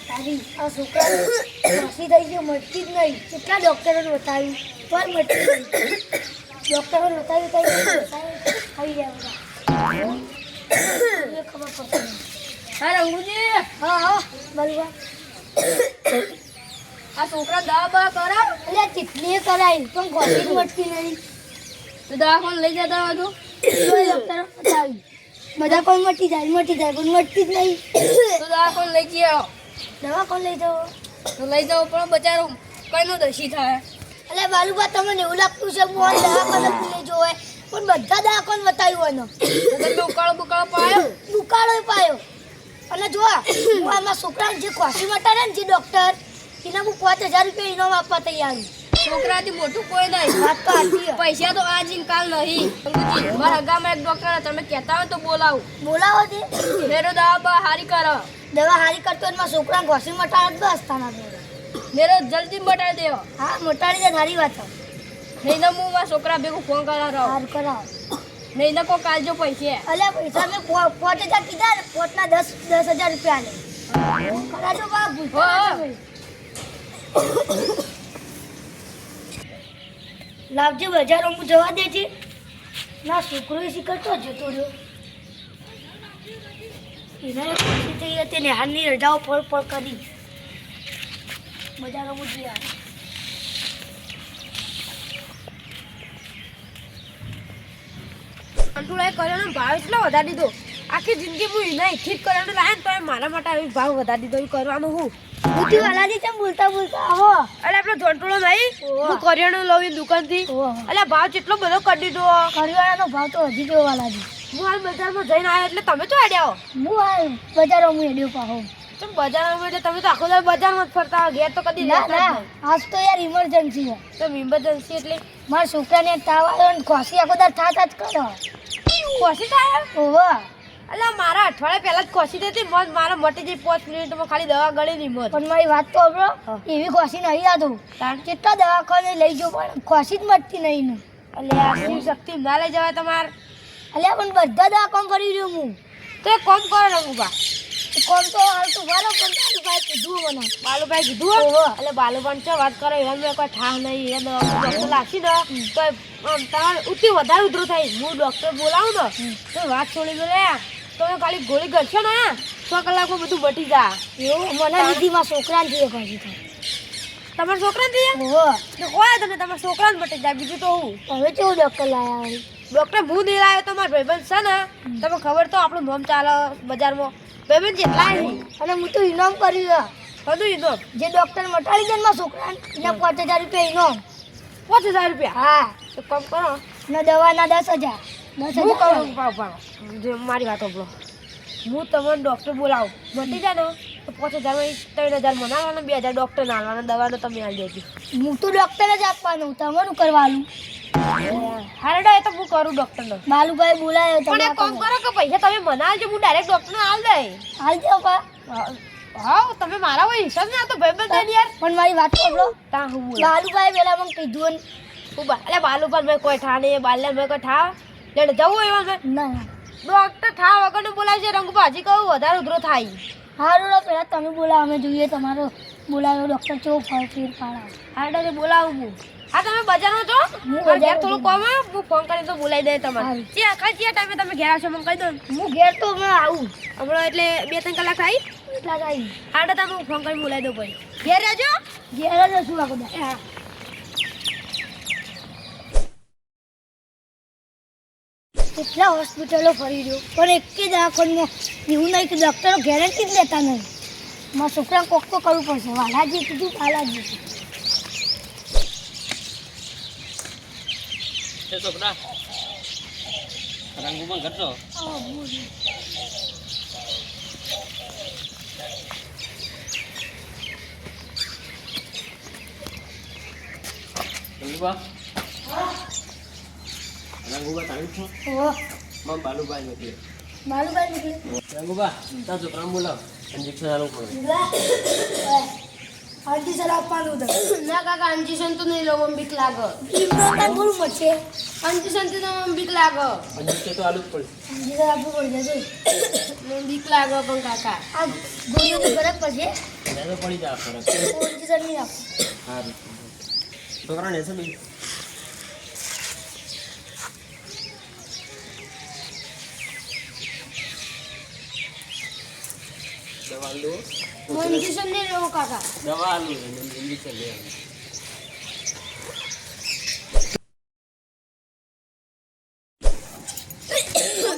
તારી આ છોકરા વાસી થઈ ગયો મળતી જ નહીં. કેટલા ડૉક્ટરોને બતાવ્યું પણ મળતી નહીં. ડૉક્ટરોને બતાવ્યું થઈ ગયા બધા એ ખબર પડતી નહીં. હા રંગુજી, હા હા બલવા આ છોકરા દવા બવા કરાવ એટલે ચીટલી કરાવી પણ ગોળી જ મળતી નહીં. તો દવાખાને લઈ જતા હોય તો ડૉક્ટરો બતાવી બધા કોઈ મટી જાય પણ મળતી જ નહીં. દવાખાને લઈ જઈએ. દવા કોણ લઈ જાઓ? તો લઈ જાઓ પણ બચારો કઈનો દશી થાય. એટલે બાલુબા તમને એવું લાગતું છે હું દવાખાને લઈ જવો હોય પણ બધા દવાખાને બતાવ્યું એનો તમે ઉકાળો બુકાળો પાયો દુકાળો પાયો. અને જો હું આમાં છોકરાને જે ખોસી મટાડે ને જે ડૉક્ટર એને હું 5000 રૂપિયા ઇનામ આપવા તૈયાર છું. છોકરાથી મોટું કોઈ નહીં. વાત તો સાચી છે. પૈસા તો આજ ને કાલ નહીં. મારા ગામમાં એક ડોક્ટર તમે કહેતા હોય તો બોલાવું. બોલાવો તે મેરો દવા બવા હારી કરો. દવા હારી કરતો હોય એમાં છોકરાને ખોસી મટાડે બસ તાના જોડે. મેરો જલ્દી બતાવી દેવો. હા મટાડી દે સારી વાત છે. નહીં તો હું મારા છોકરા ભેગું ફોન કરા રહો. સારું કરાવો. નહીં તો કોઈ કાલજો પૈસે. અલ્યા પૈસા મેં 5000 કીધા ને 5 ના 10,000 રૂપિયા આલે કરાજો બાપ ભૂલતા નહીં. લાવજે બજારો હું જવા દેજે ના છોકરો એસી કરતો જતો રહ્યો. એના ખુશી થઈ હતી ને હાલની રજાઓ ફળ કરી બજારો હું જઈ આવે. કંટ્રોલ કર્યાનો ભાવ એટલો વધારી દીધો. આખી જિંદગી હું એના ઈથી જ કર્યાનો લાવે ને તો મારા માટે આવી ભાવ વધારી દીધો. એ કરવાનું હું બુદ્ધિ વાલાજી કેમ બોલતા આવો. એટલે આપણો જોંટોળો નહીં હું કરિયાણું લઉં દુકાનથી. એટલે ભાવ કેટલો બધો કરી દીધો. કરિયાણાનો ભાવ તો હજી ગયો વાલાજી. હું હાલ બજારમાં જઈને આવ્યો એટલે તમે તો આડ્યા હું હાલ બજારો હું હેડ્યો પાહો. તો બજારમાં એટલે તમે તો આખો દાડો બજારમાં જ ફરતા હોય. ઘેર તો કદી ના રહેતા જ ના નહીં. આજ તો યાર ઇમરજન્સી છે. તો ઇમરજન્સી એટલે મારા છોકરાને તાવ આવ્યો ને ખોસી આખો દાર થાત જ કરો. ખોસી થાય. ઓવા એટલે મારા અઠવાડિયા પહેલા જ ખોસી દેતી મોજ મારા મટી જઈ 5 મિનિટમાં ખાલી દવા ગળી ની મોજ. પણ મારી વાત તો સાંભળો એવી ખોસી નહીં આતું. કેટલા દવાખાને લઈ જાઉં પણ ખોસી જ મળતી નહીં ને. એટલે આ શિવ શક્તિ ના લઈ જવાય તમારે. અલ્યા પણ બધા દવાખાન ફરી રહ્યો હું. તો એક કામ કરો રંગુબા. કોમ તો હાલ તો વાલો પણ બાલુભાઈ કીધું મને. બાલુભાઈ કીધું એટલે બાલુભાઈ ચો વાત કરે એમ મેં કોઈ ઠાહ નહીં. એ ડોક્ટર લાગી ને તો તમારે ઉતી વધારે ઉધરું થાય. હું ડોક્ટર બોલાવું ને તો વાત છોડી દો લે તમે ખાલી ગોળી કરશો ને 6 કલાકમાં બધું મટી જાય. એવું મને લીધી મારા છોકરાને જોઈએ ખોસી થાય. તમારા છોકરાને થઈએ ઓહો તો કોઈ તમે તમારા છોકરાને મટી જાય. બીજું તો હું હવે કેવું ડૉક્ટર લાયા વળી. ડોક્ટર હું નહીં લાવ્યો તો મારા ભાઈબંધ છે ને તમે ખબર તો આપણું નામ ચાલે બજારમાં ભાઈબંધ જેટલા અને હું તો ઇનામ કર્યું બધું ઇનામ જે ડૉક્ટર મટાડી દે ને મારા છોકરાને એના 5000 રૂપિયા ઇનામ. 5000 રૂપિયા. હા તો કામ કરો ને દવાના 10,000. હું કરું પાવ જે મારી વાત સાંભળો. હું તમને ડૉક્ટર બોલાવું મટી જાય ને તો 5000 3000 મને આવવાના 2000 ડૉક્ટરને આવવાના દવાનો તમે આવી દેજો. હું તો ડૉક્ટર જ આપવાનું તમારું કરવાનું. હારડા એ તો હું કરું ડૉક્ટરને. બાલુભાઈ બોલાયો પણ એક કામ કરો કે પૈસા તમે મને આવજો હું ડાયરેક્ટ ડૉક્ટરને આલ દઈ. હાલ જાઓ પા. હા તમે મારા હોય હિસાબ ને આ તો ભાઈબંધ છે ને યાર. પણ મારી વાત સાંભળો તા હું બોલું. બાલુભાઈ પેલા મને કીધું એટલે બાલુભાઈ મેં કોઈ ઠા નહીં બાલ્યા મેં કોઈ ઠા એટલે જવું એવા મેં ના ના ડોક્ટર ઠા વગરનું બોલાય છે. રંગભાજી કહું વધારે ઉધરો થાય. હારું રો પેલા તમે બોલાવો અમે જોઈએ તમારો બોલાવ્યો ડૉક્ટર કેવો ફેર પાડા. હારડા બોલાવું હું. હા તમે બજારમાં છો હું ઘેર બજારમાં થોડું કોમ હું ફોન કરીને તો બોલાવી દે તમારે. હારું. કયા ટાઈમે તમે ઘેર આવશો મને કહી દો ને. હું ઘેર તો મેં આવું હમણાં એટલે 2-3 કલાક થાય. એટલા જ આવી હારડા તમે હું ફોન કરીને બોલાવી દઉં ભાઈ. ઘેર રહેજો. ઘેર જ છું આખો દા. હા કેટલા હોસ્પિટલો ફરી રહ્યો પણ એક જ દવાખાનામાં એવું નહીં કે ડૉક્ટરો ગેરંટી જ લેતા નહીં. મારા છોકરાને કોક તો કરવું પડશે. વાલાજી કીધું બાલાજી છોકરા રંગુમાં કરશો રંગુબા રંગુબા તાળી છો ઓહો મમ બાલુભાઈ નથી બાલુભાઈ નીકળ્યું. રંગુબા તાર છોકરાને બોલાવ ઇન્જેક્શન આલવું પડે. આંટીસર આપવાનું હતું ના કાકા અંજીસન તો નહીં લઉં, મને બીક લાગે. ઇમ્પ્રોટાન બોલવું પડશે અંજીસન થી તો મને બીક લાગે. અંજીસર તો આલુ જ પડશે. આંટીસર આપવું પડી જશે મને બીક લાગે પણ કાકા. આ ગોળીઓથી ફરક પડશે એને તો પડી જાય ફરક. આંટીસર નહીં આપવું સારું. છોકરાને એસે બી દવા લો. હું અંજીસન નહીં લઉં કાકા. દવા લો એને ઇન્જેક્શન લે.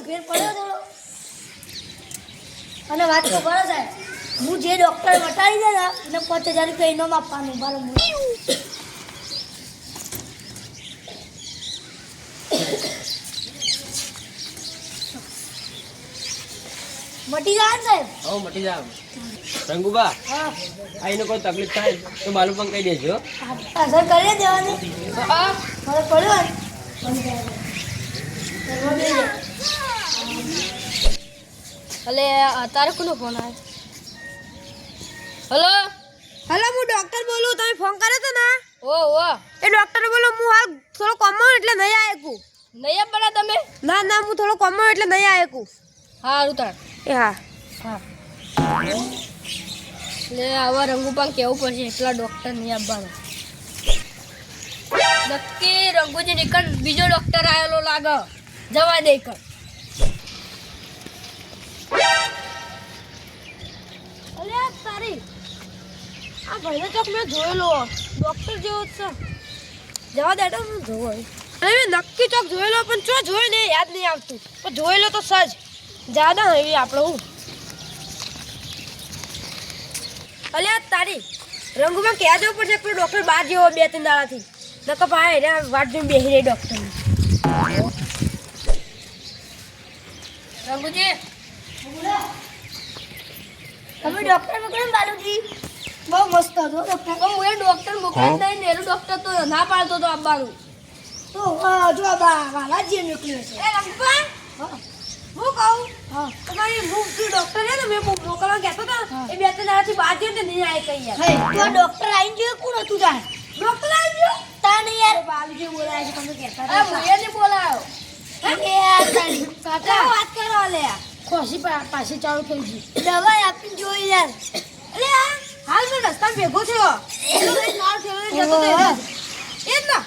ફેર પડ્યો થોડો અને વાત તો કરો સાહેબ હું જે ડૉક્ટર બતાવી દે ને એને 5000 રૂપિયા ઇનામ આપવાનું બરાબર મટી જાય ને સાહેબ હો મટી જાવ. રંગુબા હા આ એને કોઈ તકલીફ થાય તો બાલુ પણ કહી દેજો. અસર કરી દેવાની હા ફરક પડ્યો ને મટી જાય કરવા દે અલે તારે કોનો ફોન આવે? હલો હલો, હું ડોક્ટર બોલું. તમે ફોન કર્યો તો ને? ઓ એ ડોક્ટર બોલું. હું હાલ થોડો કોમો એટલે નહીં આવેકું. નહીં બડા તમે? ના ના, હું થોડો કોમો એટલે નહીં આવેકું. હારું તાર. એ હા હા. લે આવા રંગુપાન કેવું પડશે, એટલા ડોક્ટર નહીં આવવાનો. નક્કી રંગુજી નીકળ બીજો ડોક્ટર આવેલો લાગે. જવા દે કર. અલે તારી આ ભાઈને ચોક મેં જોયેલો ડોક્ટર જેવો જ છે. જવા દે હું જોવો. અરે મેં નક્કી ચોક જોયેલો પણ ચો જોયો ને યાદ નહીં આવતું. પણ જોયેલો તો સજ જાદા એવી આપણે હું. અલ્યા તારી રંગુમાં ક્યાં જવું પડશે? પેલો ડોક્ટર બહાર જેવો 2-3 દાડાથી નકર ભાઈ એને વાટ જોઈને બેસી રહી ડોક્ટર. રંગુજી તમે ડૉક્ટર મોકલો ને બાલુજી બહુ મસ્ત હતો ડૉક્ટર હું એ ડોક્ટર મોકલી નહીં ને એનું ડોક્ટર તો ના પાડતો તો આવવાનું. તો જો વાલાજી નીકળ્યો છે એ રંગુપા હા હું કહું હા તમારી હું તું ડોક્ટર હે ને મેં મોકલવા કહેતો હતો એ 2-3 દાડાથી બહાર જઈને તો નહીં આવે કઈ યાર. હે તો ડૉક્ટર આવીને જોયું કોણ હતું તાર ડોક્ટર આવી ગયો? તા નહીં યાર બાલુજી બોલાય છે તમે કહેતા અરે હતા. એને બોલાયો. એ યાર તારી કાકા વાત કરો લે. ખોસી પાછી ચાલુ થઈ ગઈ દવા આપીને જોઈ યાર અલે આ હાલ મેં રસ્તામાં ભેગો થયો એનો લઈને મારો થયો ને જતો તો ઓહો. એ જ ના.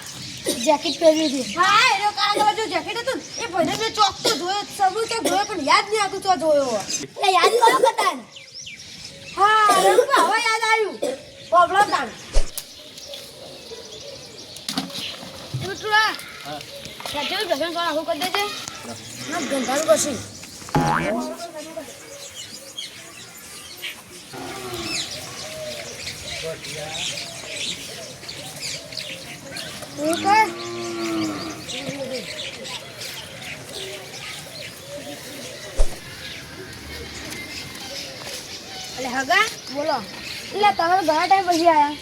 જેકેટ પહેર્યું છે હા એનો કાળા જો જેકેટ હતું ને, એ ભાઈને મેં ચોક તો જોયો સબૂત તો જોયો પણ યાદ નહીં આવતું તો જોયો. એટલે યાદ કરો કતાન હા રંગુપા હવે યાદ આવ્યું. પ્રોબ્લેમ તાણ હા. સાચું દર્શન કરો આખું કરી દેજે. ના ગંધારું કશું અલે હગા બોલો એટલે તમે ઘણા ટાઈમ પછી આયા.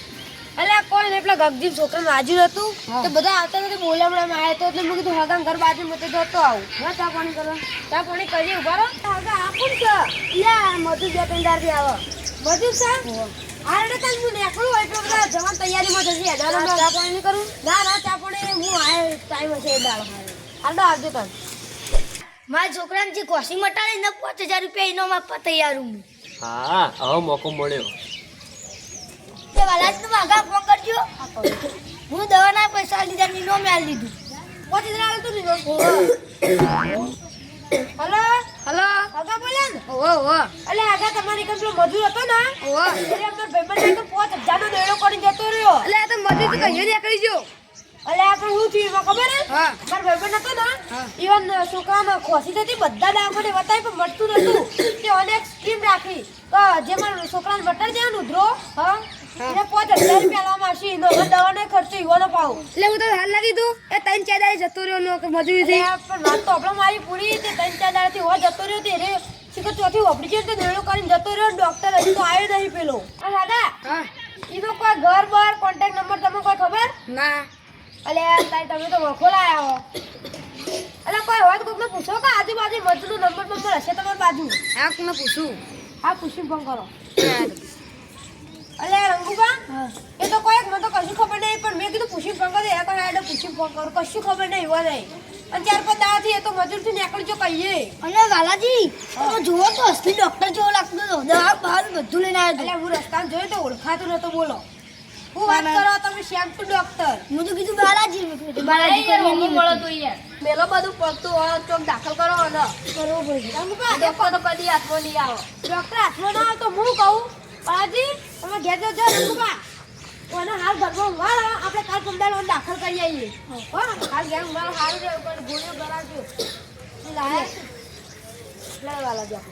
અલે કોઈ ને પેલા ગગજીત છોકરાનું રાજુ હતું તો બધા આવતા હતા બોલાવડામાં આવ્યા તો એટલે મેં કીધું હગા ઘર બાજુ મેં તો જતો આવું. હા ચા પાણી કરો. ચા પાણી કરીએ ઉભા રહો. હગા આપું છે યા મધુ 2-3 દાડથી આવે. મધુ સા હા એટલે તને હું નીકળું એટલે બધા જવાન તૈયારીમાં જશે. ચા પાણી નહીં કરું? ના ના ચા પાણી હું આય ટાઈમ હશે એ દાડો હાડો આવજો તને. મારા છોકરાને જે ખોસી મટાડી ને 5000 રૂપિયા ઇનામ આપવા તૈયાર હું હા હવે મોકો મળ્યો. તે વાલાજને માગા ફોન કરજો હું દવાના પૈસા લીધા ઇનામ આલી દીધું 5000 આલતું નહીં. હલો હલો હગા બોલે ને? ઓહો અલે હગા તમારી કંપનો મજૂર હતો ને? ઓહો એટલે અમાર ભાઈબંધ તો 5000 નો દેડો કરીને જતો રહ્યો. અલે આ તો મજૂર તો કહીએ નીકળી ગયો. અલે આ પણ હું થયું એમાં ખબર હે? હા માર ભાઈબંધ હતો ને ઈવન છોકરાને ખોસી હતી બધા દાખલે બતાવી પણ મળતું નતું. તે અનેક સ્કીમ રાખી કે જે મારા છોકરાને બટાડી દેવાનું ઉધરો હા એને 5000 રૂપિયા લાવવા આવશે એનો દવાનો ખર્ચો ઈવાનો પાવ. એટલે હું તો હાલ લાગી દઉં એ 3-4 દાડે જતો રહ્યો નો કે મજૂરી થઈ પણ વાત તો આપણે મારી પૂરી તે 3-4 દાડેથી હો જતો રહ્યો તે રે શીખર ચોથી વપડી ગયો તે નેળો કરીને જતો રહ્યો. ડોક્ટર હજી તો આવ્યો નહીં પેલો. આ દાદા હા ઈનો કોઈ ઘર બાર કોન્ટેક્ટ નંબર તમને કોઈ ખબર? ના. અલે તાઈ તમે તો વખો લાયા હો. અલે કોઈ હોય તો કોકને પૂછો કે આજુબાજુ મજૂરનો નંબર હશે તમારી બાજુ? આ કોને પૂછું? હા પૂછીને ફોન કરો. અલે રંગુબા હા એ તો કોઈ મને તો કશું ખબર નહીં પણ મેં કીધું પૂછી ફોન કરે એ કોઈ આડે પૂછી ફોન કરું કશું ખબર નહીં એવા નહીં અને ત્યાર પછી દાથી એ તો મજૂરથી નીકળજો કહીએ અને વાલાજી તમે જુઓ તો અસલી ડોક્ટર જેવો લાગતો હતો દવા બહાર બધું લઈને આવ્યો એટલે હું રસ્તામાં જોયું તો ઓળખાતું નતો બોલો હું વાત કરો તમે શ્યામ ટુ ડોક્ટર હતો હું તો કીધું બાલાજી મેં કીધું બાલાજી કરીને મળો તો મેલો બધું પડતું હોય ચોક દાખલ કરો અને કરવો પડશે રંગુબા ડોક્ટર તો કદી હાથમાં નહીં આવે ડોક્ટર હાથમાં ના આવે તો હું કહું બાલાજી તમે ઘેર જજો રંગુબા અને હાલ ઘરમાં ઊંઘાડો આપણે કાલ કમદાર દાખલ કરી આવીએ હો કાલ ઘેર ઊંઘાડો સારું છે પણ ગોળીઓ કરાવજો લાયા લે વાલા જા